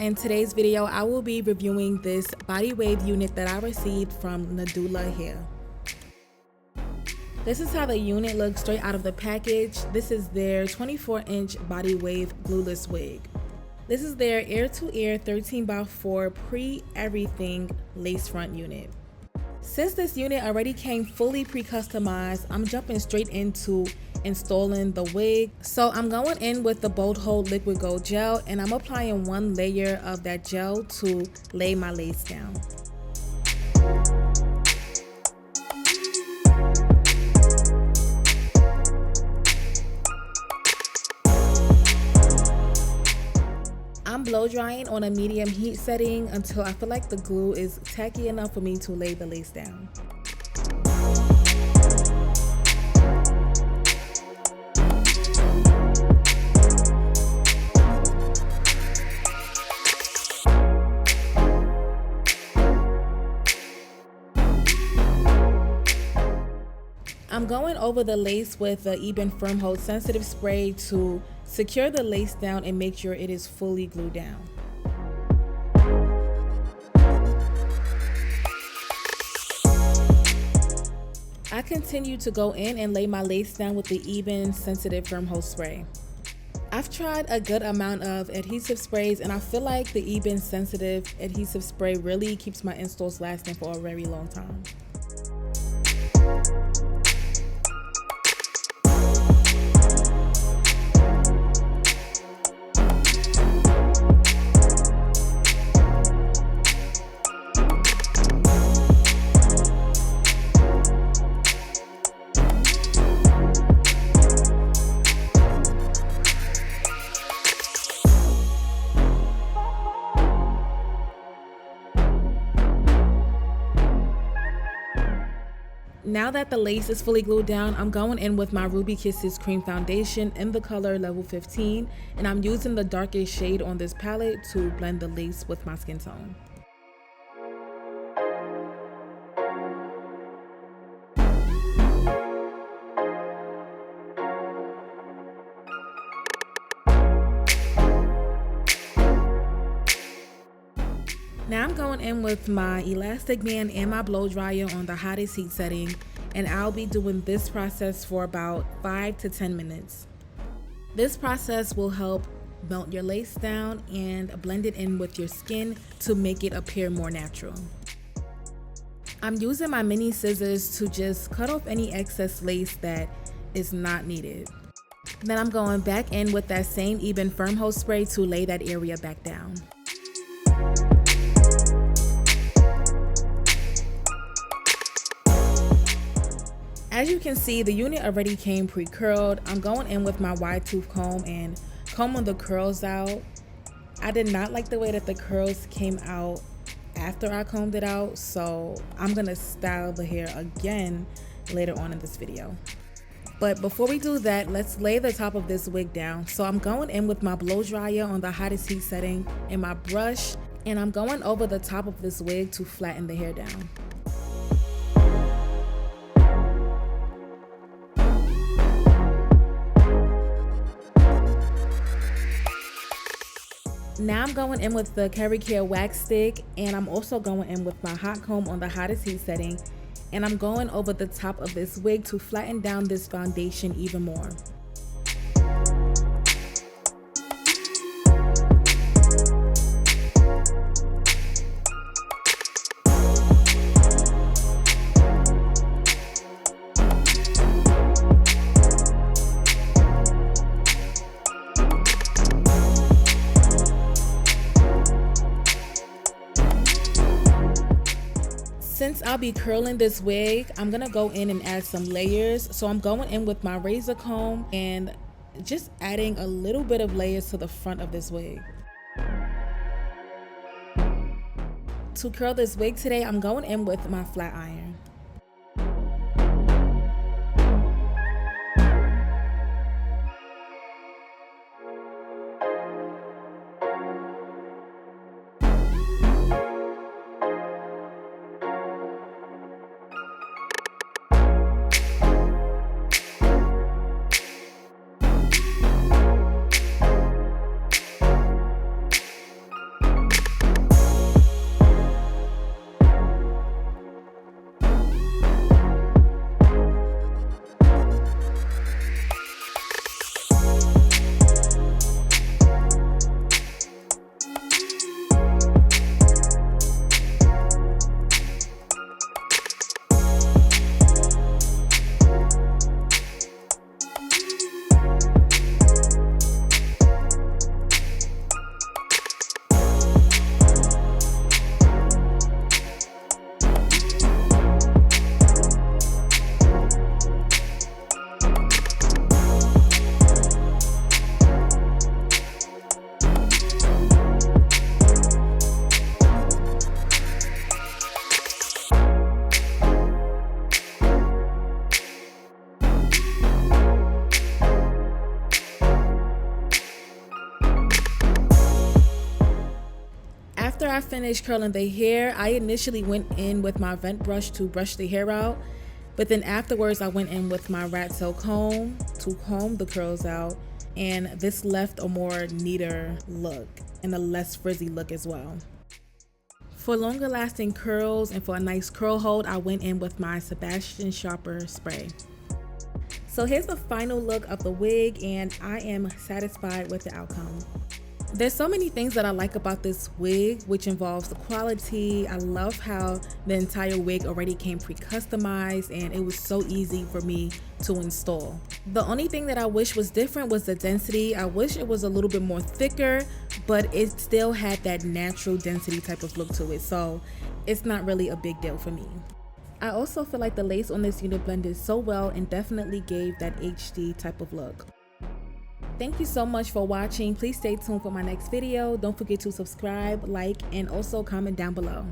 In today's video, I will be reviewing this body wave unit that I received from Nadula Hair. This is how the unit looks straight out of the package. This is their 24-inch body wave glueless wig. This is their ear-to-ear 13x4 Pre-Everything lace front unit. Since this unit already came fully pre-customized, I'm jumping straight into installing the wig. So I'm going in with the Bold Hold Liquid Gold Gel, and I'm applying one layer of that gel to lay my lace down. I'm blow drying on a medium heat setting until I feel like the glue is tacky enough for me to lay the lace down. I'm going over the lace with the Eben Firm Hold Sensitive Spray to secure the lace down and make sure it is fully glued down. I continue to go in and lay my lace down with the Eben Sensitive Firm Hold Spray. I've tried a good amount of adhesive sprays, and I feel like the Eben Sensitive Adhesive Spray really keeps my installs lasting for a very long time. Now that the lace is fully glued down, I'm going in with my Ruby Kisses cream foundation in the color level 15, and I'm using the darkest shade on this palette to blend the lace with my skin tone. Now I'm going in with my elastic band and my blow dryer on the hottest heat setting, and I'll be doing this process for about 5 to 10 minutes. This process will help melt your lace down and blend it in with your skin to make it appear more natural. I'm using my mini scissors to just cut off any excess lace that is not needed. Then I'm going back in with that same Eben Firm Hold Spray to lay that area back down. As you can see, the unit already came pre-curled. I'm going in with my wide tooth comb and combing the curls out. I did not like the way that the curls came out after I combed it out, so I'm gonna style the hair again later on in this video. But before we do that, let's lay the top of this wig down. So I'm going in with my blow dryer on the hottest heat setting and my brush, and I'm going over the top of this wig to flatten the hair down. Now I'm going in with the Kerry Care wax stick, and I'm also going in with my hot comb on the hottest heat setting, and I'm going over the top of this wig to flatten down this foundation even more. Since I'll be curling this wig, I'm gonna go in and add some layers. So I'm going in with my razor comb and just adding a little bit of layers to the front of this wig. To curl this wig today, I'm going in with my flat iron. After I finished curling the hair, I initially went in with my vent brush to brush the hair out, but then afterwards I went in with my rat tail comb to comb the curls out, and this left a more neater look and a less frizzy look as well. For longer lasting curls and for a nice curl hold, I went in with my Sebastian Sharper spray. So here's the final look of the wig, and I am satisfied with the outcome. There's so many things that I like about this wig, which involves the quality. I love how the entire wig already came pre-customized and it was so easy for me to install. The only thing that I wish was different was the density. I wish it was a little bit more thicker, but it still had that natural density type of look to it, so it's not really a big deal for me. I also feel like the lace on this unit blended so well and definitely gave that HD type of look. Thank you so much for watching. Please stay tuned for my next video. Don't forget to subscribe, like, and also comment down below.